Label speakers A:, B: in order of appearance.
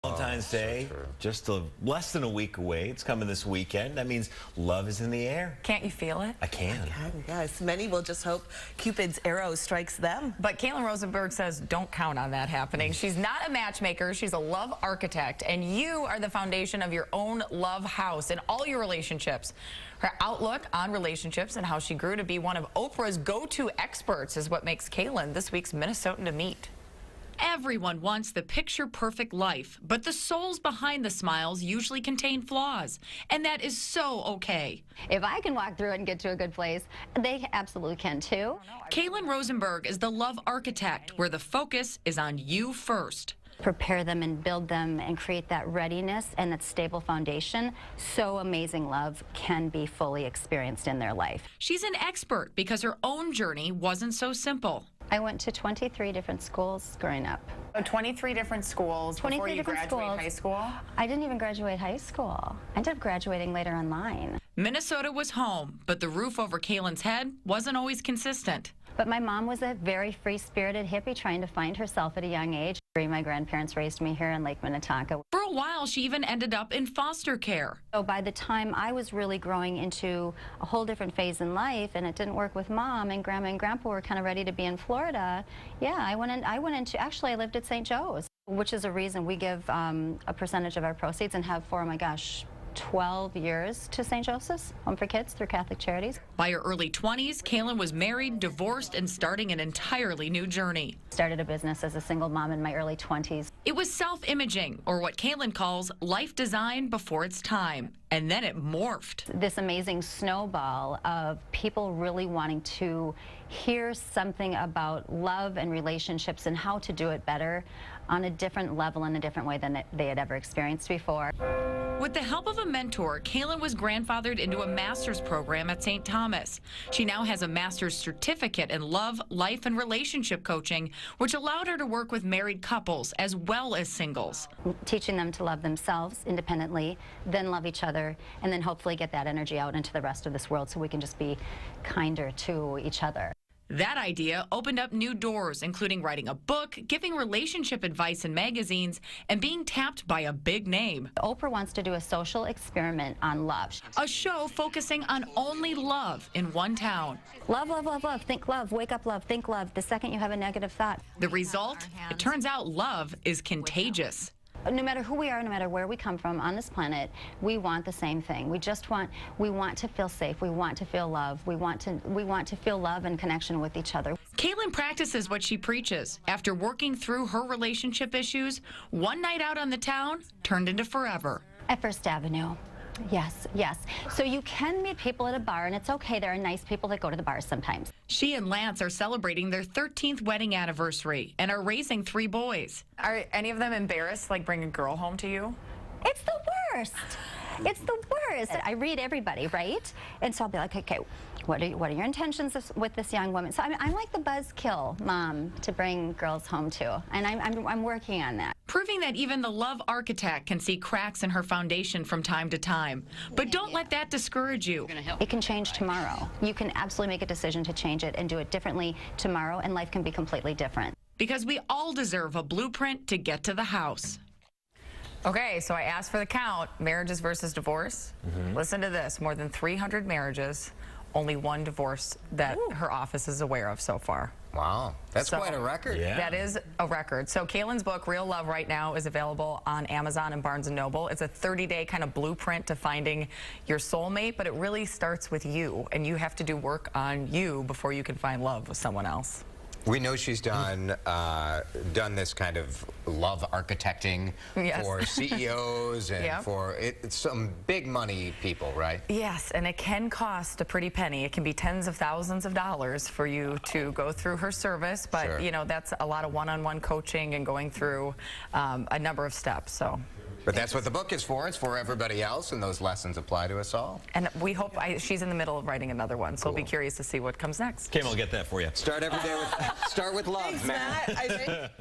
A: Valentine's Day, just less than a week away. It's coming this weekend. That means love is in the air.
B: Can't you feel it?
A: I can.
C: Yes, many will just hope Cupid's arrow strikes them.
B: But Kailen Rosenberg says don't count on that happening. She's not a matchmaker. She's a love architect. And you are the foundation of your own love house in all your relationships. Her outlook on relationships and how she grew to be one of Oprah's go-to experts is what makes Kailen this week's Minnesotan to meet.
D: Everyone wants the picture-perfect life, but the souls behind the smiles usually contain flaws, and that is so okay.
E: If I can walk through it and get to a good place, they absolutely can too.
D: Kailen Rosenberg is the love architect, where the focus is on you first.
E: Prepare them and build them and create that readiness and that stable foundation so amazing love can be fully experienced in their life.
D: She's an expert because her own journey wasn't so simple.
E: I went to 23 different schools growing up.
B: So 23 different schools
E: 23
B: before you
E: different
B: graduate
E: schools.
B: high school?
E: I didn't even graduate high school. I ended up graduating later online.
D: Minnesota was home, but the roof over Kailen's head wasn't always consistent.
E: But my mom was a very free-spirited hippie trying to find herself at a young age. My grandparents raised me here in Lake Minnetonka.
D: For a while, she even ended up in foster care.
E: So by the time I was really growing into a whole different phase in life, and it didn't work with Mom, and Grandma and Grandpa were kind of ready to be in Florida, yeah, I went into, actually I lived at St. Joe's, which is a reason we give a percentage of our proceeds and have for, oh my gosh, 12 years to St. Joseph's Home for Kids through Catholic Charities.
D: By her early 20s, Kailen was married, divorced, and starting an entirely new journey.
E: Started a business as a single mom in my early 20s.
D: It was self-imaging, or what Kailen calls life design before its time, and then it morphed.
E: This amazing snowball of people really wanting to hear something about love and relationships and how to do it better on a different level and a different way than they had ever experienced before.
D: With the help of a mentor, Kailen was grandfathered into a master's program at St. Thomas. She now has a master's certificate in love, life, and relationship coaching, which allowed her to work with married couples as well as singles.
E: Teaching them to love themselves independently, then love each other, and then hopefully get that energy out into the rest of this world so we can just be kinder to each other.
D: That idea opened up new doors, including writing a book, giving relationship advice in magazines, and being tapped by a big name.
E: Oprah wants to do a social experiment on love.
D: A show focusing on only love in one town.
E: Love, love, love, love. Think love. Wake up, love. Think love. The second you have a negative thought.
D: The result? It turns out love is contagious.
E: No matter who we are, no matter where we come from on this planet, we want the same thing. We want to feel safe. We want to feel love. We want to feel love and connection with each other.
D: Kailen practices what she preaches. After working through her relationship issues, one night out on the town turned into forever.
E: At First Avenue. Yes, yes. So you can meet people at a bar, and it's okay. There are nice people that go to the bars sometimes.
D: She and Lance are celebrating their 13th wedding anniversary and are raising 3 boys.
B: Are any of them embarrassed, like bring a girl home to you?
E: It's the worst. It's the worst. I read everybody, right? And so I'll be like, okay, what are your intentions with this young woman? So I'm like the buzzkill mom to bring girls home to, and I'm working on that.
D: Proving that even the love architect can see cracks in her foundation from time to time. But don't let that discourage you.
E: It can change tomorrow. You can absolutely make a decision to change it and do it differently tomorrow, and life can be completely different.
D: Because we all deserve a blueprint to get to the house.
B: Okay, so I asked for the count, marriages versus divorce. Listen to this, more than 300 marriages, only 1 divorce that her office is aware of so far.
F: Wow, that's quite a record.
A: Yeah.
B: That is a record. So Kailen's book, Real Love, right now is available on Amazon and Barnes & Noble. It's a 30-day kind of blueprint to finding your soulmate, but it really starts with you, and you have to do work on you before you can find love with someone else.
F: We know she's done this kind of love architecting for CEOs and for some big money people, right?
B: Yes, and it can cost a pretty penny. It can be tens of thousands of dollars for you to go through her service, but you know, that's a lot of one-on-one coaching and going through a number of steps. So.
F: But that's what the book is for. It's for everybody else, and those lessons apply to us all.
B: And we hope she's in the middle of writing another one, so we'll be curious to see what comes next.
A: Kim will get that for you.
F: Start every day with love,
C: Thanks,
F: Matt.
C: Matt.